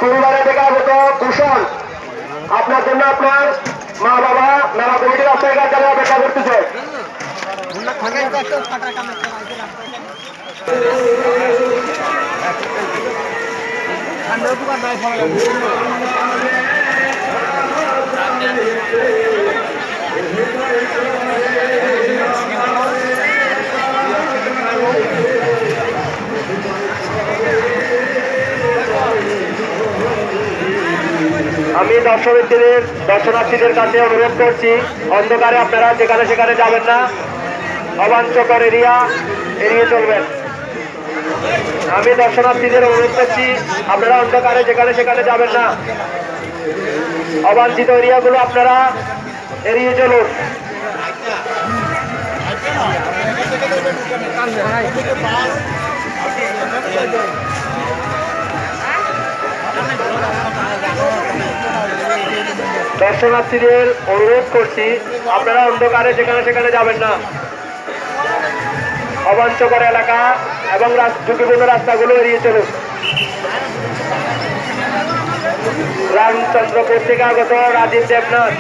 পরিবারে থেকে আগত কুশল আপনার জন্য আপনার মা বাবা মেলা কমিটির রাস্তায় যারা অপেক্ষা করতেছে। আমি দর্শনার্থীদের কাছে অনুরোধ করছি, অন্ধকারে আপনারা যেখানে সেখানে যাবেন না, অবাঞ্ছকর এরিয়া এড়িয়ে চলবেন। আমি দর্শনার্থীদের অনুরোধ করছি, আপনারা অন্ধকারে যেখানে সেখানে যাবেন না, অবাঞ্ছিত এরিয়াগুলো আপনারা এড়িয়ে চলুন। দর্শনার্থীদের অনুরোধ করছি, আপনারা অন্ধকারে যেখানে সেখানে যাবেন না, অবাঞ্ছকর এলাকা এবং ঝুঁকিপূর্ণ রাস্তাগুলো এড়িয়ে চলুন। রামচন্দ্রপুর থেকে আগত রাজীব দেবনাথ।